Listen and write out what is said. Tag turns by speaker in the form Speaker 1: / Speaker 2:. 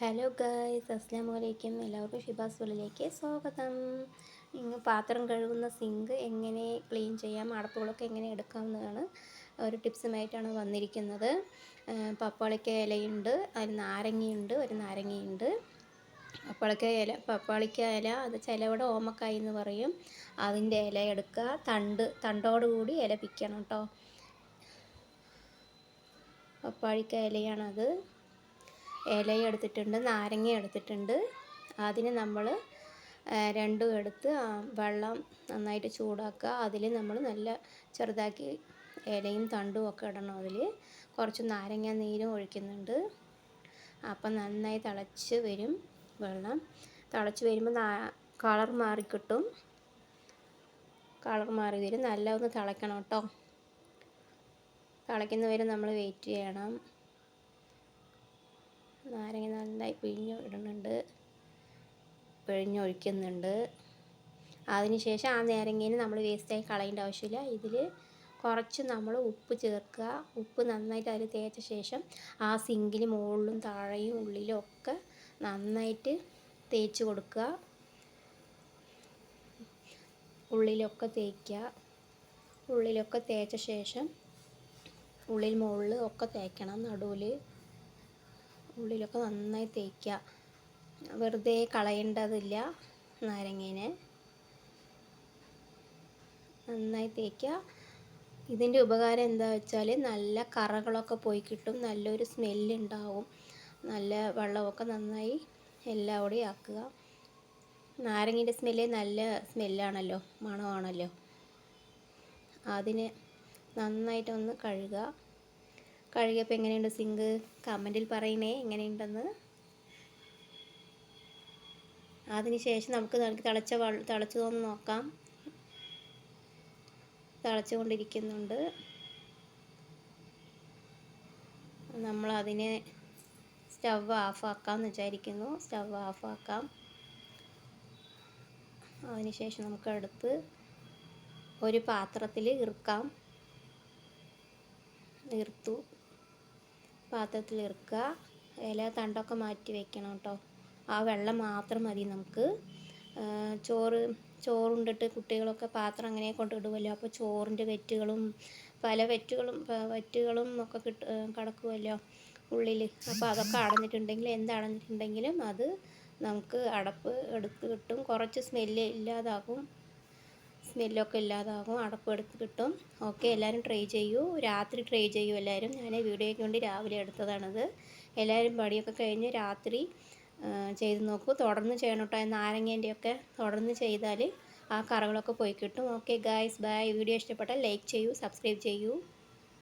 Speaker 1: Hello guys, അസ്സലാമു അലൈക്കും. എല്ലാവർക്കും ഷിബാസ് വേൾഡിലേക്ക് സ്വാഗതം. ഇന്ന് പാത്രം കഴുകുന്ന സിങ്ക് എങ്ങനെ ക്ലീൻ ചെയ്യാം, അടപ്പുകളൊക്കെ എങ്ങനെ എടുക്കാവുന്നതാണ് ഒരു ടിപ്സുമായിട്ടാണ് വന്നിരിക്കുന്നത്. പപ്പാളിക്ക ഇലയുണ്ട്, അതിൽ നാരങ്ങയുണ്ട്, ഒരു നാരങ്ങയുണ്ട്. പപ്പാളിക്ക ഇല അത് ചിലവിടെ ഓമക്കായി എന്ന് പറയും. അതിൻ്റെ ഇല എടുക്കുക, തണ്ടോടുകൂടി ഇല പിക്കണം കേട്ടോ. പപ്പാളിക്ക ഇലയാണത്. ഇല എടുത്തിട്ടുണ്ട്, നാരങ്ങ എടുത്തിട്ടുണ്ട്. അതിന് നമ്മൾ രണ്ടും എടുത്ത് വെള്ളം നന്നായിട്ട് ചൂടാക്കുക. അതിൽ നമ്മൾ നല്ല ചെറുതാക്കി ഇലയും തണ്ടും ഒക്കെ ഇടണം. അതിൽ കുറച്ച് നാരങ്ങ നീരും ഒഴിക്കുന്നുണ്ട്. അപ്പം നന്നായി തിളച്ച് വരും വെള്ളം. തിളച്ച് വരുമ്പോൾ കളർ മാറിക്കിട്ടും. കളർ മാറി വരും. നല്ല ഒന്ന് തിളയ്ക്കണം കേട്ടോ. തിളയ്ക്കുന്നവരെ നമ്മൾ വെയിറ്റ് ചെയ്യണം. നാരങ്ങ നന്നായി പിഴിഞ്ഞൊഴിക്കുന്നുണ്ട്. അതിനുശേഷം ആ നാരങ്ങയിൽ നമ്മൾ വേസ്റ്റായി കളയേണ്ട ആവശ്യമില്ല. ഇതിൽ കുറച്ച് നമ്മൾ ഉപ്പ് ചേർക്കുക. ഉപ്പ് നന്നായിട്ട് അതിൽ തേച്ച ശേഷം ആ സിങ്കിന് മുകളിലും താഴെയും ഉള്ളിലും ഒക്കെ നന്നായിട്ട് തേച്ച് കൊടുക്കുക. ഉള്ളിലൊക്കെ തേക്കുക. ഉള്ളിലൊക്കെ തേച്ച ശേഷം ഉള്ളിൽ മുകളിൽ ഒക്കെ തേക്കണം. നടുവിൽ ഉള്ളിലൊക്കെ നന്നായി തേക്കുക. വെറുതെ കളയേണ്ടതില്ല. നാരങ്ങേനെ നന്നായി തേക്കുക. ഇതിൻ്റെ ഉപകാരം എന്താ വെച്ചാൽ നല്ല കറകളൊക്കെ പോയി കിട്ടും. നല്ലൊരു സ്മെല്ലുണ്ടാവും. നല്ല വെള്ളമൊക്കെ നന്നായി എല്ലാവിടെയും ആക്കുക. നാരങ്ങയുടെ സ്മെല്ല് നല്ല സ്മെല്ലാണല്ലോ, മണമാണല്ലോ. അതിന് നന്നായിട്ടൊന്ന് കഴുകുക. കഴുകിയപ്പോൾ എങ്ങനെയുണ്ട് സിങ്ക്? കമൻറ്റിൽ പറയണേ എങ്ങനെയുണ്ടെന്ന്. അതിനുശേഷം നമുക്ക് തിളച്ചതൊന്ന് നോക്കാം. തിളച്ചുകൊണ്ടിരിക്കുന്നുണ്ട്. നമ്മളതിനെ സ്റ്റവ് ഓഫാക്കാമെന്ന് വിചാരിക്കുന്നു. സ്റ്റവ് ഓഫാക്കാം. അതിനുശേഷം നമുക്കെടുത്ത് ഒരു പാത്രത്തിൽ ഇറക്കാം. പാത്രത്തിൽ ഇറക്കുക. ഇല തണ്ടൊക്കെ മാറ്റി വെക്കണം കേട്ടോ. ആ വെള്ളം മാത്രം മതി നമുക്ക്. ചോറുണ്ടിട്ട് കുട്ടികളൊക്കെ പാത്രം അങ്ങനെ കൊണ്ടിടുമല്ലോ. അപ്പോൾ ചോറിൻ്റെ വെറ്റുകളും പല വെറ്റുകളും ഒക്കെ കിടക്കുമല്ലോ ഉള്ളിൽ. അപ്പോൾ അതൊക്കെ അടഞ്ഞിട്ടുണ്ടെങ്കിൽ എന്തടഞ്ഞിട്ടുണ്ടെങ്കിലും അത് നമുക്ക് അടപ്പ് എടുത്ത് കിട്ടും. കുറച്ച് സ്മെല്ലൊക്കെ ഇല്ലാതാകും. അടപ്പ് എടുത്ത് കിട്ടും. ഓക്കെ, എല്ലാവരും ട്രൈ ചെയ്യൂ. രാത്രി ട്രൈ ചെയ്യൂ എല്ലാവരും. ഞാൻ വീഡിയോയ്ക്ക് വേണ്ടി രാവിലെ എടുത്തതാണത്. എല്ലാവരും പണിയൊക്കെ കഴിഞ്ഞ് രാത്രി ചെയ്ത് നോക്കൂ. തുടർന്ന് ചെയ്യണം കേട്ടോ. നാരങ്ങേൻ്റെയൊക്കെ തുടർന്ന് ചെയ്താൽ ആ കറകളൊക്കെ പോയി കിട്ടും. Okay guys, bye. വീഡിയോ ഇഷ്ടപ്പെട്ടാൽ ലൈക്ക് ചെയ്യൂ, സബ്സ്ക്രൈബ് ചെയ്യൂ.